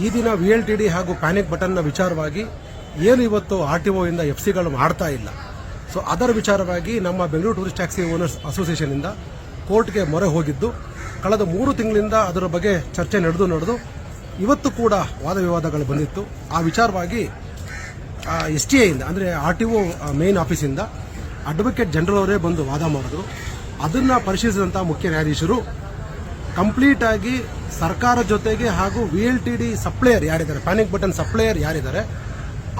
ಈ ದಿನ VLTD ಹಾಗೂ ಪ್ಯಾನಿಕ್ ಬಟನ್ನ ವಿಚಾರವಾಗಿ ಏನು ಇವತ್ತು RTO ಇಂದ FCಗಳು ಮಾಡ್ತಾ ಇಲ್ಲ. ಸೊ ಅದರ ವಿಚಾರವಾಗಿ ನಮ್ಮ Bengaluru tourist taxi owners association ಇಂದ ಕೋರ್ಟ್ಗೆ ಮೊರೆ ಹೋಗಿದ್ದು ಕಳೆದ 3 ತಿಂಗಳಿಂದ ಅದರ ಬಗ್ಗೆ ಚರ್ಚೆ ನಡೆದು ಇವತ್ತು ಕೂಡ ವಾದ ವಿವಾದಗಳು ಬಂದಿತ್ತು. ಆ ವಿಚಾರವಾಗಿ STA ಇಂದ ಅಂದರೆ RTO ಮೇನ್ ಆಫೀಸಿಂದ ಅಡ್ವೊಕೇಟ್ ಜನರಲ್ ಅವರೇ ಬಂದು ವಾದ ಮಾಡಿದ್ರು. ಅದನ್ನು ಪರಿಶೀಲಿಸಿದಂಥ ಮುಖ್ಯ ನ್ಯಾಯಾಧೀಶರು ಕಂಪ್ಲೀಟ್ ಆಗಿ ಸರ್ಕಾರ ಜೊತೆಗೆ ಹಾಗೂ VLTD ಸಪ್ಲೈಯರ್ ಯಾರಿದ್ದಾರೆ, ಪ್ಯಾನಿಕ್ ಬಟನ್ ಸಪ್ಲೈಯರ್ ಯಾರಿದ್ದಾರೆ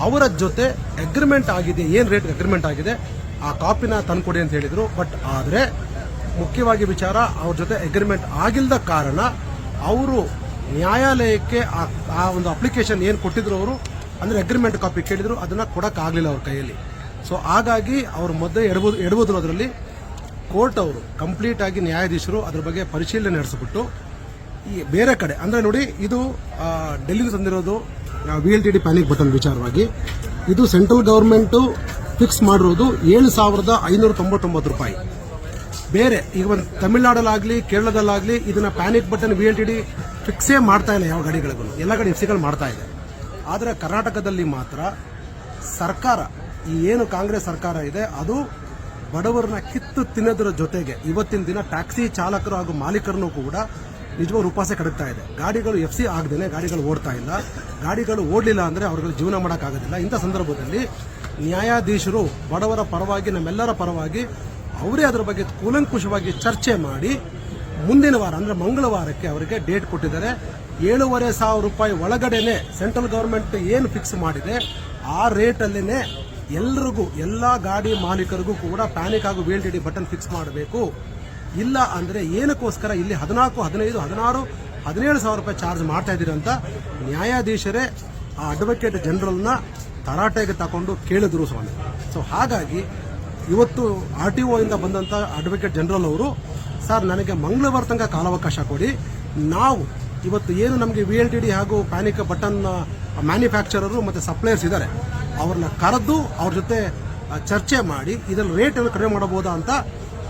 ಅವರ ಜೊತೆ ಅಗ್ರಿಮೆಂಟ್ ಆಗಿದೆ, ಏನು ರೇಟ್ ಅಗ್ರಿಮೆಂಟ್ ಆಗಿದೆ ಆ ಕಾಪಿನ ತಂದುಕೊಡಿ ಅಂತ ಹೇಳಿದರು. ಬಟ್ ಆದರೆ ಮುಖ್ಯವಾಗಿ ವಿಚಾರ ಅವ್ರ ಜೊತೆ ಅಗ್ರಿಮೆಂಟ್ ಆಗಿಲ್ಲದ ಕಾರಣ ಅವರು ನ್ಯಾಯಾಲಯಕ್ಕೆ ಆ ಒಂದು ಅಪ್ಲಿಕೇಶನ್ ಏನು ಕೊಟ್ಟಿದ್ರು ಅವರು ಅಂದರೆ ಅಗ್ರಿಮೆಂಟ್ ಕಾಪಿ ಕೇಳಿದ್ರು, ಅದನ್ನು ಕೊಡೋಕ್ಕಾಗಲಿಲ್ಲ ಅವ್ರ ಕೈಯಲ್ಲಿ. ಸೊ ಹಾಗಾಗಿ ಅವರು ಮಧ್ಯೆ ಎಡವುದ್ರಲ್ಲಿ ಕೋರ್ಟ್ ಅವರು ಕಂಪ್ಲೀಟ್ ಆಗಿ ನ್ಯಾಯಾಧೀಶರು ಅದ್ರ ಬಗ್ಗೆ ಪರಿಶೀಲನೆ ನಡೆಸಿಬಿಟ್ಟು ಈ ಬೇರೆ ಕಡೆ ಅಂದರೆ ನೋಡಿ, ಇದು ಡೆಲ್ಲಿಗೆ ತಂದಿರೋದು VLTD ಪ್ಯಾನಿಕ್ ಬಟನ್ ವಿಚಾರವಾಗಿ. ಇದು ಸೆಂಟ್ರಲ್ ಗವರ್ಮೆಂಟು ಫಿಕ್ಸ್ ಮಾಡಿರೋದು 7,599 ರೂಪಾಯಿ. ಬೇರೆ ಈಗ ಒಂದು ತಮಿಳುನಾಡಲ್ಲಾಗಲಿ ಕೇರಳದಲ್ಲಾಗಲಿ ಇದನ್ನ ಪ್ಯಾನಿಕ್ ಬಟನ್ VLTD ಫಿಕ್ಸೇ ಮಾಡ್ತಾ ಇಲ್ಲ ಯಾವ ಗಾಡಿಗಳಿಗೂ, ಎಲ್ಲ ಗಾಡಿ FCಗಳು ಮಾಡ್ತಾ ಇದೆ. ಆದರೆ ಕರ್ನಾಟಕದಲ್ಲಿ ಮಾತ್ರ ಸರ್ಕಾರ ಈ ಏನು ಕಾಂಗ್ರೆಸ್ ಸರ್ಕಾರ ಇದೆ ಅದು ಬಡವರನ್ನ ಕಿತ್ತು ತಿನ್ನೋದ್ರ ಜೊತೆಗೆ ಇವತ್ತಿನ ದಿನ ಟ್ಯಾಕ್ಸಿ ಚಾಲಕರು ಹಾಗೂ ಮಾಲೀಕರನ್ನು ಕೂಡ ನಿಜವಾಗ್ಲೂ ಉಪವಾಸ ಕಡುತ್ತಾ ಇದೆ. ಗಾಡಿಗಳು FC ಆಗದೇನೆ ಗಾಡಿಗಳು ಓಡ್ತಾ ಇಲ್ಲ, ಗಾಡಿಗಳು ಓಡಲಿಲ್ಲ ಅಂದರೆ ಅವ್ರಿಗೆ ಜೀವನ ಮಾಡೋಕ್ಕಾಗೋದಿಲ್ಲ. ಇಂಥ ಸಂದರ್ಭದಲ್ಲಿ ನ್ಯಾಯಾಧೀಶರು ಬಡವರ ಪರವಾಗಿ ನಮ್ಮೆಲ್ಲರ ಪರವಾಗಿ ಅವರೇ ಅದರ ಬಗ್ಗೆ ಕೂಲಂಕುಷವಾಗಿ ಚರ್ಚೆ ಮಾಡಿ ಮುಂದಿನ ವಾರ ಅಂದರೆ ಮಂಗಳವಾರಕ್ಕೆ ಅವರಿಗೆ ಡೇಟ್ ಕೊಟ್ಟಿದ್ದಾರೆ. 7,500 ರೂಪಾಯಿ ಒಳಗಡೆನೆ ಸೆಂಟ್ರಲ್ ಗವರ್ಮೆಂಟ್ ಏನು ಫಿಕ್ಸ್ ಮಾಡಿದೆ ಆ ರೇಟಲ್ಲೇ ಎಲ್ಲರಿಗೂ ಎಲ್ಲ ಗಾಡಿ ಮಾಲೀಕರಿಗೂ ಕೂಡ ಪ್ಯಾನಿಕ್ ಹಾಗೂ VLTD ಬಟನ್ ಫಿಕ್ಸ್ ಮಾಡಬೇಕು. ಇಲ್ಲ ಅಂದರೆ ಏನಕ್ಕೋಸ್ಕರ ಇಲ್ಲಿ 14, 15, 16, 17,000 ರೂಪಾಯಿ ಚಾರ್ಜ್ ಮಾಡ್ತಾ ಇದ್ದೀರಿ ಅಂತ ನ್ಯಾಯಾಧೀಶರೇ ಆ ಅಡ್ವೊಕೇಟ್ ಜನರಲ್ನ ತರಾಟೆಗೆ ತಗೊಂಡು ಕೇಳಿದ್ರು ಸ್ವಾಮಿ. ಸೊ ಹಾಗಾಗಿ ಇವತ್ತು RTO ಇಂದ ಬಂದಂಥ ಅಡ್ವೊಕೇಟ್ ಜನರಲ್ ಅವರು, ಸರ್ ನನಗೆ ಮಂಗಳವಾರ ತನಕ ಕಾಲಾವಕಾಶ ಕೊಡಿ, ನಾವು ಇವತ್ತು ಏನು ನಮಗೆ VLTD ಹಾಗೂ ಪ್ಯಾನಿಕ್ ಬಟನ್ ಮ್ಯಾನುಫ್ಯಾಕ್ಚರರು ಮತ್ತು ಸಪ್ಲೈಯರ್ಸ್ ಇದ್ದಾರೆ ಅವ್ರನ್ನ ಕರೆದು ಅವ್ರ ಜೊತೆ ಚರ್ಚೆ ಮಾಡಿ ಇದರಲ್ಲಿ ರೇಟ್ ಎಲ್ಲ ಕಡಿಮೆ ಮಾಡಬಹುದಾ ಅಂತ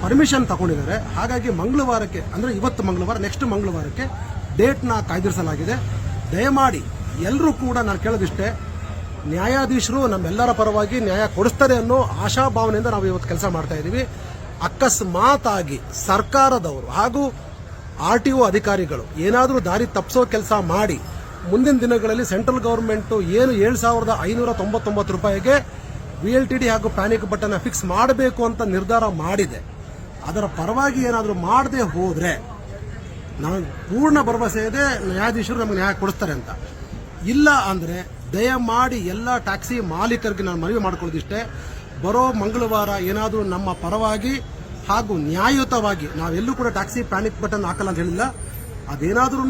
ಪರ್ಮಿಷನ್ ತಗೊಂಡಿದ್ದಾರೆ. ಹಾಗಾಗಿ ಮಂಗಳವಾರಕ್ಕೆ ಅಂದರೆ ಇವತ್ತು ಮಂಗಳವಾರ, ನೆಕ್ಸ್ಟ್ ಮಂಗಳವಾರಕ್ಕೆ ಡೇಟ್ನ ಕಾಯ್ದಿರಿಸಲಾಗಿದೆ. ದಯಮಾಡಿ ಎಲ್ಲರೂ ಕೂಡ ನಾನು ಕೇಳೋದಿಷ್ಟೇ, ನ್ಯಾಯಾಧೀಶರು ನಮ್ಮೆಲ್ಲರ ಪರವಾಗಿ ನ್ಯಾಯ ಕೊಡಿಸ್ತಾರೆ ಅನ್ನೋ ಆಶಾಭಾವನೆಯಿಂದ ನಾವು ಇವತ್ತು ಕೆಲಸ ಮಾಡ್ತಾ ಇದ್ದೀವಿ. ಅಕಸ್ಮಾತ್ ಆಗಿ ಸರ್ಕಾರದವರು ಹಾಗೂ RTO ಅಧಿಕಾರಿಗಳು ಏನಾದರೂ ದಾರಿ ತಪ್ಪಿಸೋ ಕೆಲಸ ಮಾಡಿ ಮುಂದಿನ ದಿನಗಳಲ್ಲಿ ಸೆಂಟ್ರಲ್ ಗವರ್ಮೆಂಟ್ ಏನು 7,599 ರೂಪಾಯಿಗೆ VLTD ಹಾಗೂ ಪ್ಯಾನಿಕ್ ಬಟನ್ ಫಿಕ್ಸ್ ಮಾಡಬೇಕು ಅಂತ ನಿರ್ಧಾರ ಮಾಡಿದೆ, ಅದರ ಪರವಾಗಿ ಏನಾದರೂ ಮಾಡದೆ ಹೋದರೆ ನಮಗೆ ಪೂರ್ಣ ಭರವಸೆ ಇದೆ ನ್ಯಾಯಾಧೀಶರು ನಮಗೆ ನ್ಯಾಯ ಕೊಡಿಸ್ತಾರೆ ಅಂತ. ಇಲ್ಲ ಅಂದರೆ ದಯಮಾಡಿ ಎಲ್ಲ ಟ್ಯಾಕ್ಸಿ ಮಾಲೀಕರಿಗೆ ನಾನು ಮನವಿ ಮಾಡ್ಕೊಳ್ಳೋದಿಷ್ಟೇ, ಬರೋ ಮಂಗಳವಾರ ಏನಾದರೂ ನಮ್ಮ ಪರವಾಗಿ ಹಾಗೂ ನ್ಯಾಯಯುತವಾಗಿ, ನಾವೆಲ್ಲೂ ಕೂಡ ಟ್ಯಾಕ್ಸಿ ಪ್ಯಾನಿಕ್ ಬಟನ್ ಹಾಕಲ್ಲ ಅಂತ ಹೇಳಿಲ್ಲ, ಅದೇನಾದ್ರೂ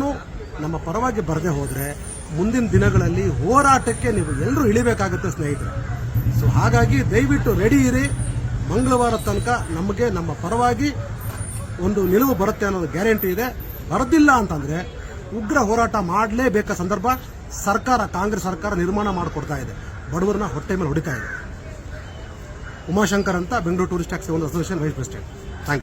ನಮ್ಮ ಪರವಾಗಿ ಬರದೆ ಹೋದರೆ ಮುಂದಿನ ದಿನಗಳಲ್ಲಿ ಹೋರಾಟಕ್ಕೆ ನೀವು ಎಲ್ಲರೂ ಇಳಿಬೇಕಾಗುತ್ತೆ ಸ್ನೇಹಿತರೆ. ಸೊ ಹಾಗಾಗಿ ದಯವಿಟ್ಟು ರೆಡಿ ಇರಿ. ಮಂಗಳವಾರ ತನಕ ನಮಗೆ ನಮ್ಮ ಪರವಾಗಿ ಒಂದು ನಿಲುವು ಬರುತ್ತೆ ಅನ್ನೋದು ಗ್ಯಾರಂಟಿ ಇದೆ. ಬರೋದಿಲ್ಲ ಅಂತಂದರೆ ಉಗ್ರ ಹೋರಾಟ ಮಾಡಲೇಬೇಕ ಸಂದರ್ಭ ಕಾಂಗ್ರೆಸ್ ಸರ್ಕಾರ ನಿರ್ಮಾಣ ಮಾಡಿಕೊಡ್ತಾ ಇದೆ, ಬಡವರನ್ನ ಹೊಟ್ಟೆ ಮೇಲೆ ಹೊಡಿತಾ ಇದೆ. ಉಮಾಶಂಕರ್ ಅಂತ, Bengaluru tourist taxi owners association vice president.